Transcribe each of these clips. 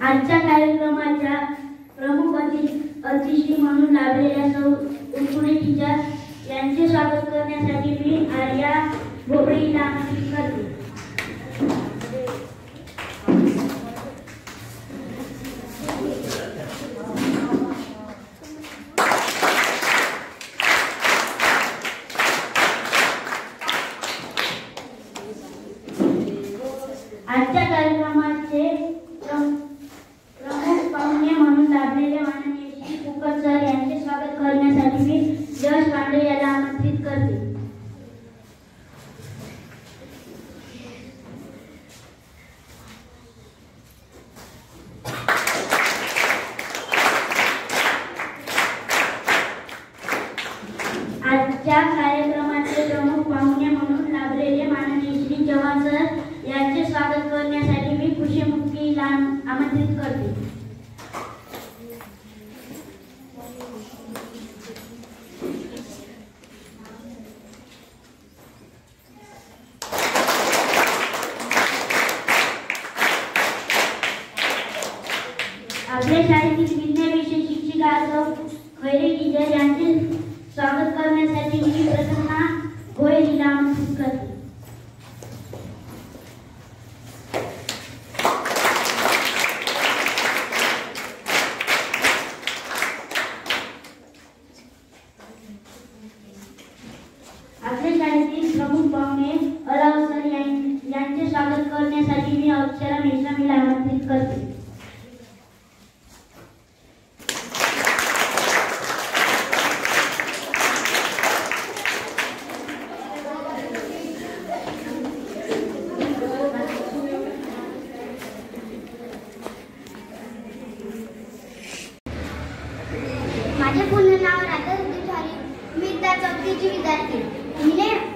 आजच्या कार्यक्रमाच्या प्रमुख अतिथी म्हणून लाभलेल्या सौ उकुडे टीचर यांचे स्वागत करण्यासाठी मी आर्या भोपळेला आमंत्रित करते. आजच्या कार्यक्रमाचे प्रमुख पाहुणे म्हणून लाभलेले माननीय श्री कुकर सर यांचे स्वागत करण्यासाठी मी यश पांडे याला आमंत्रित करते. आजच्या कार्यक्रमाचे प्रमुख पाहुणे म्हणून लाभलेले माननीय श्री चव्हाण सर यांचे स्वागत करण्यासाठी मी खुशीमुक्तीला आमंत्रित करते. आपल्या शाळेतील विज्ञान विषय शिक्षिका सौ खैरे टीचर यांचे स्वागत करण्यासाठी मी प्रसन्ना गोयलीला आमंत्रित करते. आपल्या शाळेतील प्रमुख पाहुणे अलाव सर यांचे स्वागत करण्यासाठी मी अक्षरा मेश्रामीला आमंत्रित करते. माझे पूर्ण नाव राधा झाली. मी त्या चौथीची विद्यार्थी.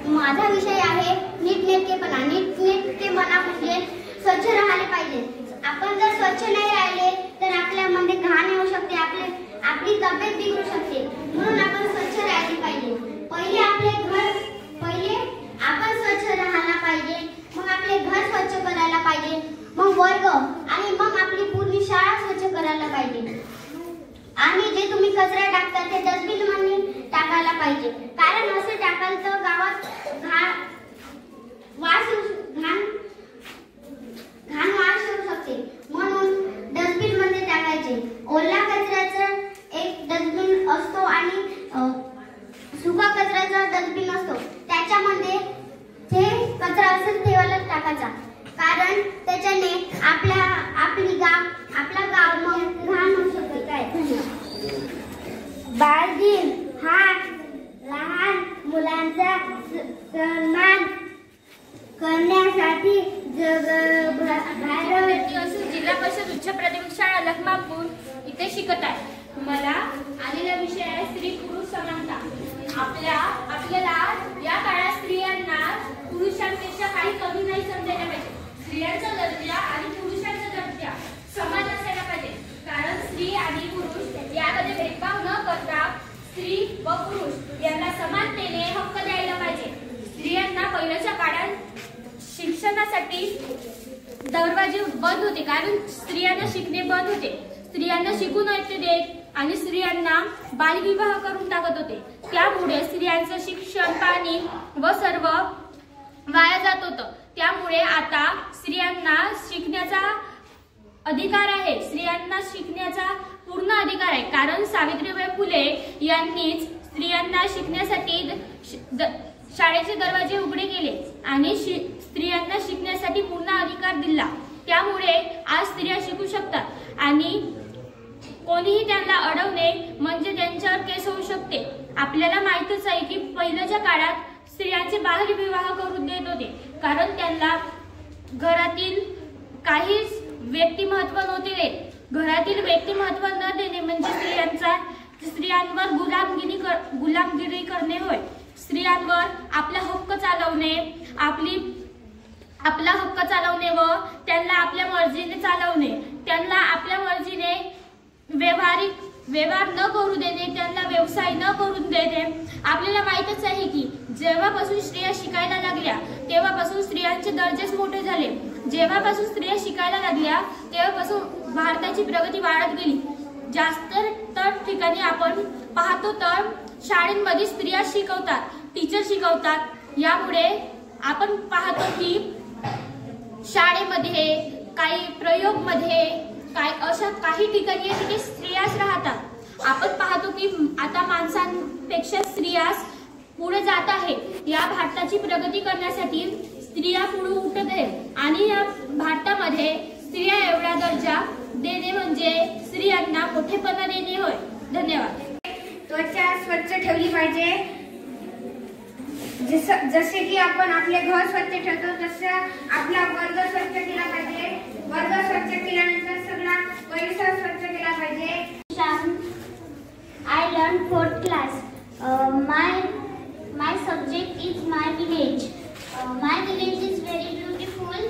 माझा विषय आहे नीटनेटकेपणा. नीटनेटकेपणा म्हणजे स्वच्छ राहायला पाहिजे. आपण जर स्वच्छ नाही राहिले तर आपल्यामध्ये घाण येऊ शकते, आपली तब्येत बिघडू शकते. म्हणून आपण स्वच्छ राहायला पाहिजे. पहिले आपण स्वच्छ राहायला पाहिजे, मग आपले घर स्वच्छ करायला पाहिजे, मग वर्ग आणि मग आपली पूर्ण शाळा स्वच्छ करायला पाहिजे. आणि जे तुम्ही कचरा टाकता ते डस्टबिन मध्ये टाकायला पाहिजे. कारण असं टाकाल तर गावात घाण वास येऊ शकते. म्हणून डस्टबिन मध्ये टाकायचे. ओला कचऱ्याचा एक डस्टबिन असतो आणि सुका कचऱ्याचा डस्टबिन असतो. त्याच्यामध्ये ते कचरा असेल तेव्हाच टाकायचा. कारण त्याच्याने आपला गाव मग घाण होऊ शकते. काय बालदिन हा लहान मुलांचा सन्मान करण्यासाठी जिल्हा परिषद उच्च प्राथमिक शाळा लखमापूर इथे शिकत आहे. मला आलेला विषय आहे स्त्री पुरुष समानता. आपल्याला या काळात स्त्रियांना पुरुषांपेक्षा काही कमी नाही समजायला पाहिजे. स्त्रियांचा दर्जा आणि पुरुषांचा दर्जा समान असायला पाहिजे. कारण स्त्री आणि पुरुष यामध्ये भेदभाव न करता स्त्री व पुरुष यांना समानतेने हक्क द्यायला पाहिजे. स्त्रियांना पहिल्याच्या काळात शिक्षणासाठी दरवाजे बंद होते, कारण स्त्रियांना शिकणे बंद होते. स्त्रियांना शिकू नव्हते देत आणि स्त्रियांना बालविवाह करून टाकत होते. त्यामुळे स्त्रियांचं शिक्षण, पाणी व सर्व वाया जात होतं. त्यामुळे आता स्त्रियांना शिकण्याचा अधिकार आहे. स्त्रियांना शिकण्याचा पूर्ण अधिकार आहे. कारण सावित्रीबाई फुले यांनीच स्त्रियांना शिकण्यासाठी शाळेचे दरवाजे उघडे केले आणि स्त्रियांना शिकण्यासाठी पूर्ण अधिकार दिला. त्यामुळे आज स्त्रिया शिकू शकतात आणि कोणीही त्यांना अडवणे म्हणजे त्यांच्यावर केस होऊ शकते. आपल्याला माहितच आहे की पहिल्याच्या काळात स्त्रियांचे बालविवाह करून देत होते, कारण त्यांना घरातील काहीच व्यक्तिमत्व नव्हते देत. घरातील व्यक्तिमत्व न देणे म्हणजे स्त्रियांवर गुलामगिरी करणे होय. स्त्रियांवर आपला हक्क चालवणे व त्यांना आपल्या मर्जीने चालवणे, त्यांना आपल्या मर्जीने व्यवहार न करू देणे, त्यांना व्यवसाय न करून देणे. आपल्याला माहितच आहे की जेव्हापासून स्त्रिया शिकायला लागल्या तेव्हापासून स्त्रियांचे दर्जेच मोठे झाले. जेव्हापासून स्त्रिया शिकायला लागल्या तेव्हापासून भारताची प्रगती वाढत गेली. जास्त तर ठिकाणी आपण पाहतो तर शाळेमध्ये स्त्रिया शिकवतात, टीचर शिकवतात. यामुळे आपण पाहतो की शाळेमध्ये काही प्रयोगमध्ये अशा काही ठिकाणी तिथे स्त्रियाच राहतात. आपण पाहतो की आता माणसांपेक्षा स्त्रियाच पुढे जात आहे. या भारताची प्रगती करण्यासाठी स्त्रिया पुढे उठत आहेत आणि या भारतामध्ये स्त्रिया एवढा दर्जा देणे म्हणजे स्त्रियांना मोठेपणा देणे होय. धन्यवाद. त्वचा स्वच्छ ठेवली पाहिजे. जसे की आपण आपले घर स्वच्छ ठेवतो तसं आपला वर्ग स्वच्छ केला पाहिजे. वर्ग स्वच्छ केल्यानंतर सगळा परिसर स्वच्छ केला पाहिजे. I learned 4th class. My subject is my village. My village is very beautiful.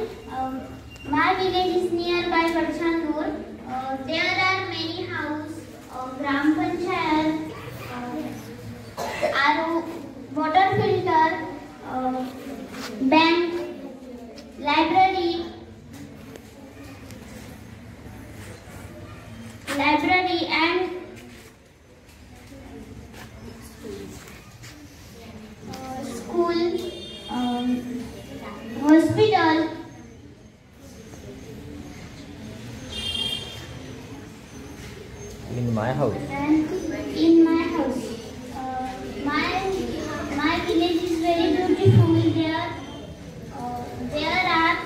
My village is nearby Garchandur. There are many houses, Gram Panchayat, RO, water filter, bank, library and school, hospital. In my house. And in my house, my village is very beautiful. There are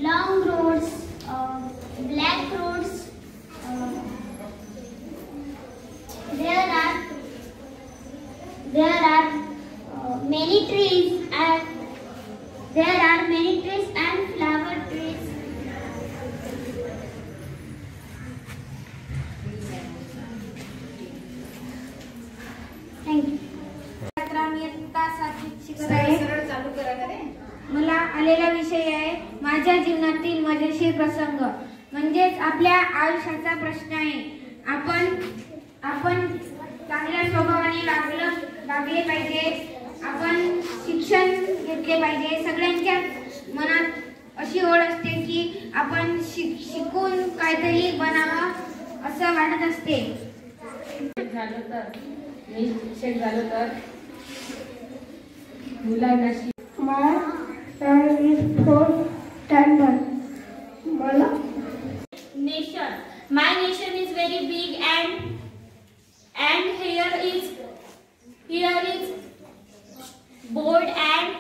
long roads, black roads. There are many trees and flower trees. Thank you. मला आलेला विषय आहे माझ्या जीवनातील मजेशीर प्रसंग. म्हणजेच आपल्या आयुष्याचा प्रश्न आहे. आपण चांगल्या स्वभावाने वागले पाहिजे. आपण शिक्षण घेतले पाहिजे. सगळ्यांच्या मनात अशी ओढ असते की आपण शिकून काहीतरी बनावं असं वाटत असते. मुलांना Nation. My nation is very big and here is board and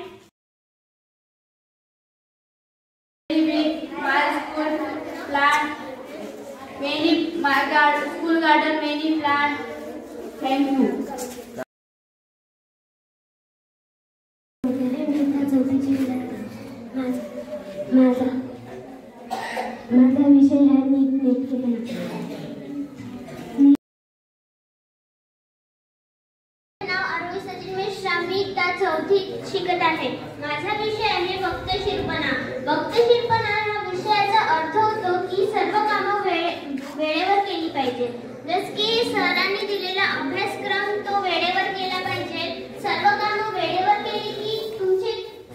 very big. My school plant school garden many plants. Thank you. माझा विषय आहे नीटनेटकेपणा. मी इयत्ता 4थीत शिकत आहे. माझा विषय आहे वक्तशीरपणा. वक्तशीरपणा हा विषयाचा अर्थ होतो की सर्व कामं वेळेवर केली पाहिजे. जस की सरांनी दिलेला अभ्यासक्रम तो वेळेवर केला पाहिजे. सर्व कामं वेळेवर केली की तुमचे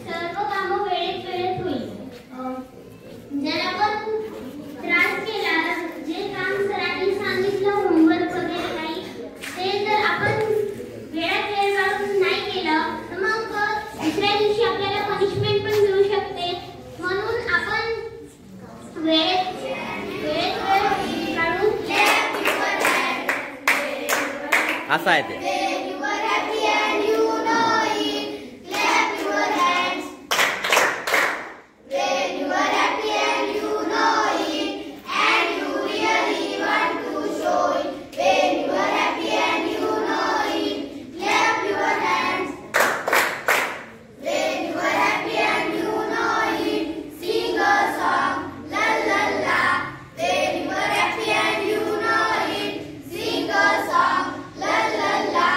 सर्व कामं वेळेत होईल. जर आपण त्रास केला, जे काम सरांनी सांगितलं होमवर्क वगैरे काही, ते जर आपण वेळात वेळ काढून नाही केलं तर मग दुसऱ्या दिवशी आपल्याला पनिशमेंट पण मिळू शकते. म्हणून आपण वेळेत वेळ काढून असं आहे ते. La la la.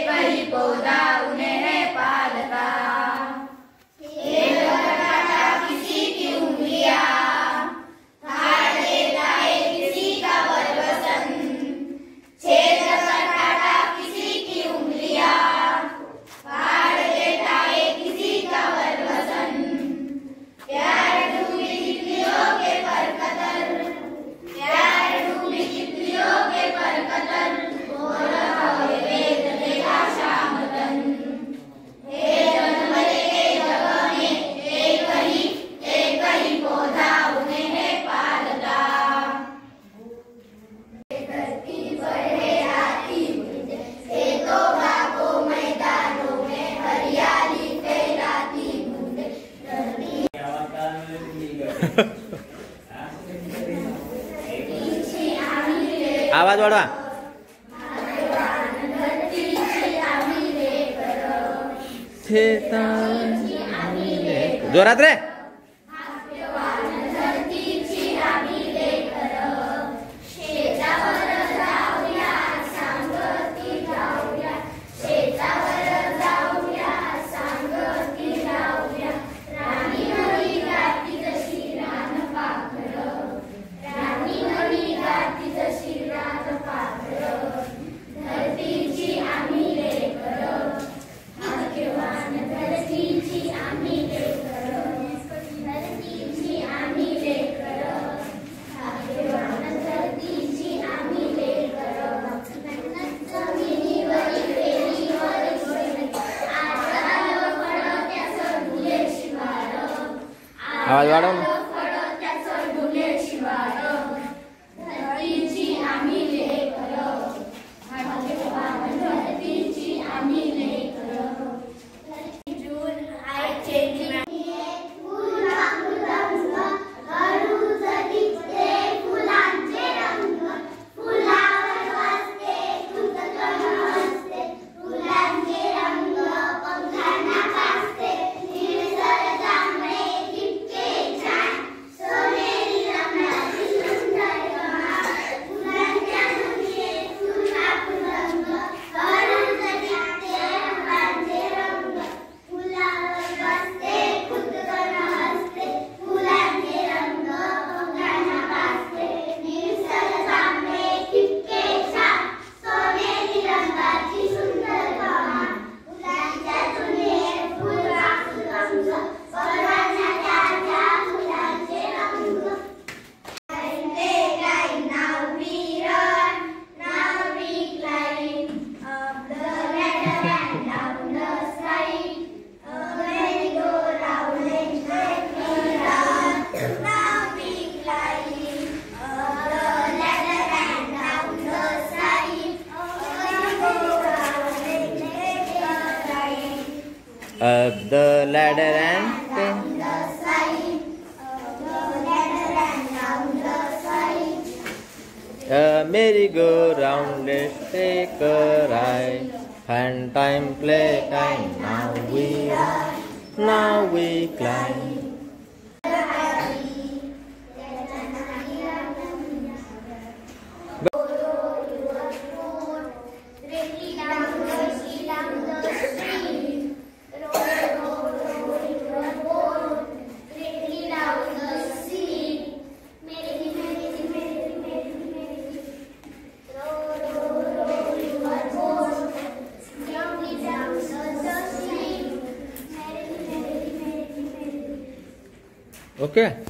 एक ही पौधा उन्हें है पालता। एक काटा किसी की उंगलियां, काट देता है किसी का वरवसन। छेद कर काटा किसी की उंगलियां, काट देता है किसी का वरवसन। प्यार डूबी तितलियों के पर कतर, प्यार डूबी तितलियों के पर कतर। हो रहा है वेद देगा शाम तन। हे जनमले के जगह में एक ही पौधा उन्हें है पालता। धरती पर है आती बूंदे, खेतों बागों मैदानों में हरियाली फैलाती बूंदे। आवाज वाढवा. जोरात रे. आवाज वाढव ना. Up the ladder and down the side. A merry-go-round, let's take a ride. Fun time, play time, now we climb. Okay.